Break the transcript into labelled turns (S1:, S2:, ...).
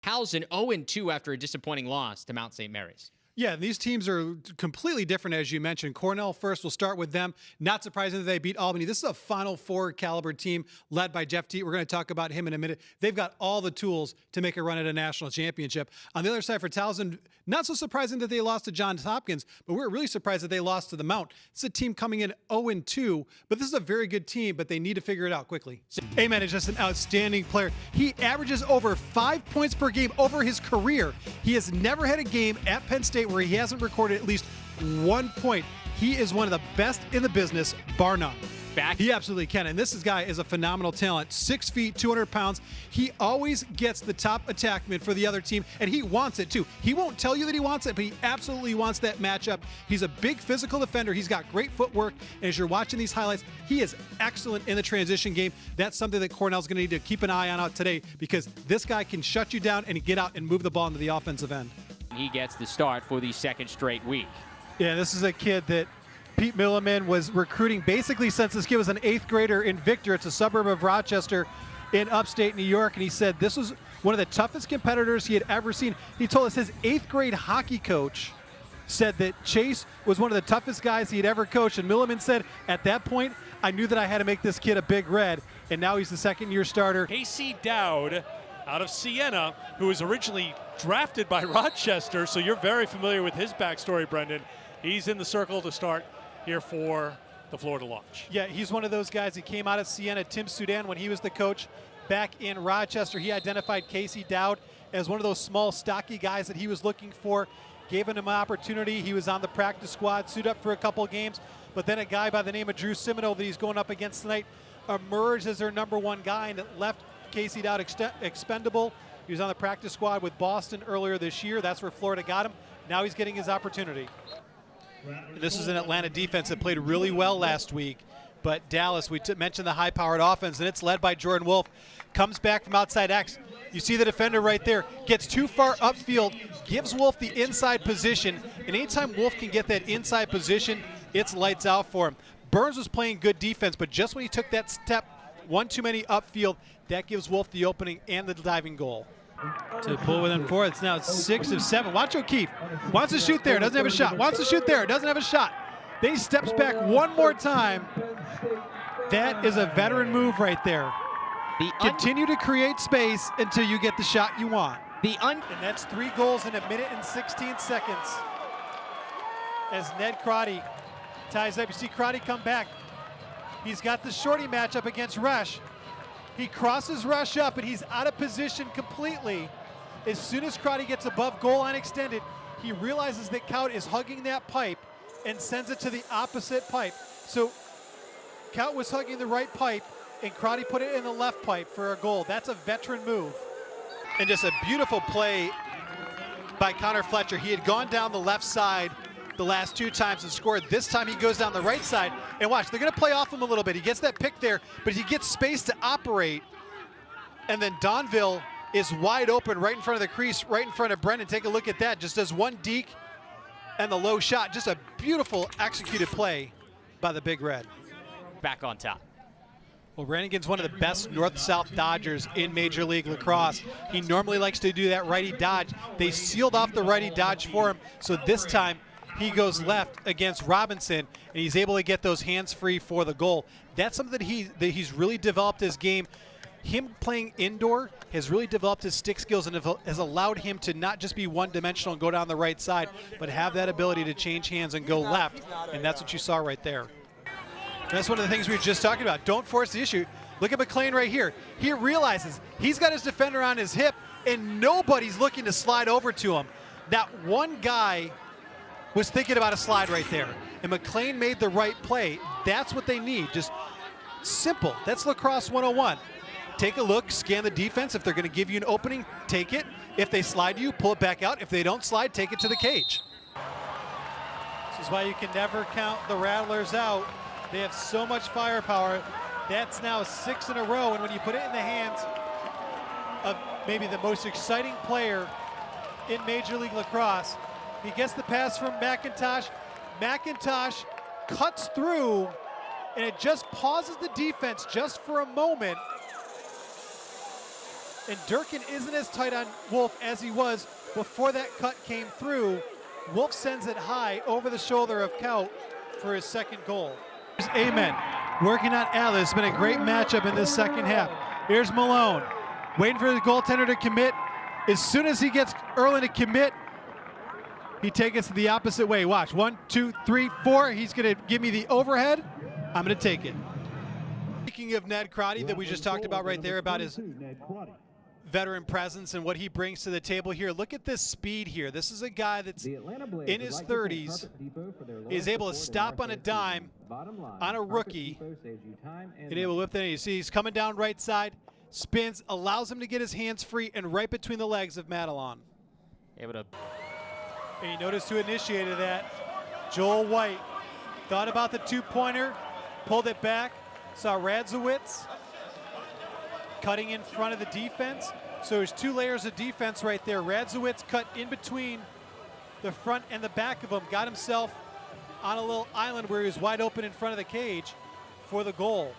S1: Towson 0-2 after a disappointing loss to Mount St. Mary's.
S2: Yeah, these teams are completely different, as you mentioned. Cornell first, we'll start with them. Not surprising that they beat Albany. This is a Final Four caliber team led by Jeff Teat. We're going to talk about him in a minute. They've got all the tools to make a run at a national championship. On the other side for Towson, not so surprising that they lost to Johns Hopkins, but we're really surprised that they lost to the Mount. It's a team coming in 0-2, but this is a very good team, but they need to figure it out quickly. Amen is just an outstanding player. He averages over 5 points per game over his career. He has never had a game at Penn State where he hasn't recorded at least 1 point. He is one of the best in the business, bar none. He absolutely can. And this guy is a phenomenal talent. 6 feet, 200 pounds. He always gets the top attackman for the other team, and he wants it too. He won't tell you that he wants it, but he absolutely wants that matchup. He's a big physical defender. He's got great footwork. And as you're watching these highlights, he is excellent in the transition game. That's something that Cornell's going to need to keep an eye on out today, because this guy can shut you down and get out and move the ball into the offensive end.
S3: He gets the start for the second straight week.
S2: Yeah, this is a kid that Pete Milliman was recruiting basically since this kid was an 8th grader in Victor. It's a suburb of Rochester in upstate New York. And he said this was one of the toughest competitors he had ever seen. He told us his 8th grade hockey coach said that Chase was one of the toughest guys he had ever coached. And Milliman said, at that point, I knew that I had to make this kid a Big Red. And now he's the second-year starter.
S4: Casey Dowd out of Siena, who was originally drafted by Rochester, so you're very familiar with his backstory, Brendan. He's in the circle to start here for the Florida Launch.
S2: Yeah, he's one of those guys. He came out of Siena. Tim Sudan, when he was the coach back in Rochester, he identified Casey Dowd as one of those small, stocky guys that he was looking for, gave him an opportunity. He was on the practice squad, suited up for a couple games, but then a guy by the name of Drew Simino that he's going up against tonight emerged as their #1 guy, and it left Casey Dowd expendable. He was on the practice squad with Boston earlier this year. That's where Florida got him. Now he's getting his opportunity. This is an Atlanta defense that played really well last week, but Dallas, we mentioned the high-powered offense, and it's led by Jordan Wolf. Comes back from outside X. You see the defender right there. Gets too far upfield, gives Wolf the inside position, and anytime Wolf can get that inside position, it's lights out for him. Burns was playing good defense, but just when he took that step, one too many upfield, that gives Wolf the opening and the diving goal. To pull within 4, it's now 6 of 7. Watch O'Keefe. Wants to shoot there, doesn't have a shot. Wants to shoot there, doesn't have a shot. Then he steps back one more time. That is a veteran move right there. Continue to create space until you get the shot you want. And that's 3 goals in 1 minute and 16 seconds. As Ned Crotty ties up. You see Crotty come back. He's got the shorty matchup against Rush. He crosses Rush up, and he's out of position completely. As soon as Crotty gets above goal line extended, he realizes that Kaut is hugging that pipe and sends it to the opposite pipe. So Kaut was hugging the right pipe, and Crotty put it in the left pipe for a goal. That's a veteran move. And just a beautiful play by Connor Fletcher. He had gone down the left side the last 2 times and scored. This time he goes down the right side, and watch, they're going to play off him a little bit. He gets that pick there, but he gets space to operate, and then Donville is wide open right in front of the crease, right in front of Brendan. Take a look at that. Just does one deke and the low shot. Just a beautiful executed play by the Big Red.
S3: Back on top.
S2: Well, Rannigan's one of the best north-south dodgers in Major League Lacrosse. He normally likes to do that righty dodge. They sealed off the righty dodge for him, so this time he goes left against Robinson, and he's able to get those hands free for the goal. That's something that he's really developed his game. Him playing indoor has really developed his stick skills and has allowed him to not just be one-dimensional and go down the right side, but have that ability to change hands and go left, and that's what you saw right there. That's one of the things we were just talking about. Don't force the issue. Look at McLean right here. He realizes he's got his defender on his hip, and nobody's looking to slide over to him. That one guy was thinking about a slide right there, and McLean made the right play. That's what they need, just simple. That's Lacrosse 101. Take a look, scan the defense. If they're going to give you an opening, take it. If they slide you, pull it back out. If they don't slide, take it to the cage. This is why you can never count the Rattlers out. They have so much firepower. That's now 6 in a row, and when you put it in the hands of maybe the most exciting player in Major League Lacrosse, he gets the pass from McIntosh. McIntosh cuts through, and it just pauses the defense just for a moment. And Durkin isn't as tight on Wolf as he was before that cut came through. Wolf sends it high over the shoulder of Kaut for his second goal. Here's Amen working on Alice. It's been a great matchup in this second half. Here's Malone waiting for the goaltender to commit. As soon as he gets Erlin to commit, he takes it the opposite way. Watch, 1, 2, 3, 4. He's going to give me the overhead. I'm going to take it. Speaking of Ned Crotty that we just talked about right there, about his veteran presence and what he brings to the table here. Look at this speed here. This is a guy that's in his 30s, is able to stop on a dime on a rookie, and able to whip that in. You see he's coming down right side, spins, allows him to get his hands free and right between the legs of Madelon.
S3: Able to.
S2: And you notice who initiated that. Joel White thought about the two-pointer, pulled it back, saw Radzewicz cutting in front of the defense. So there's two layers of defense right there. Radzewicz cut in between the front and the back of him, got himself on a little island where he was wide open in front of the cage for the goal.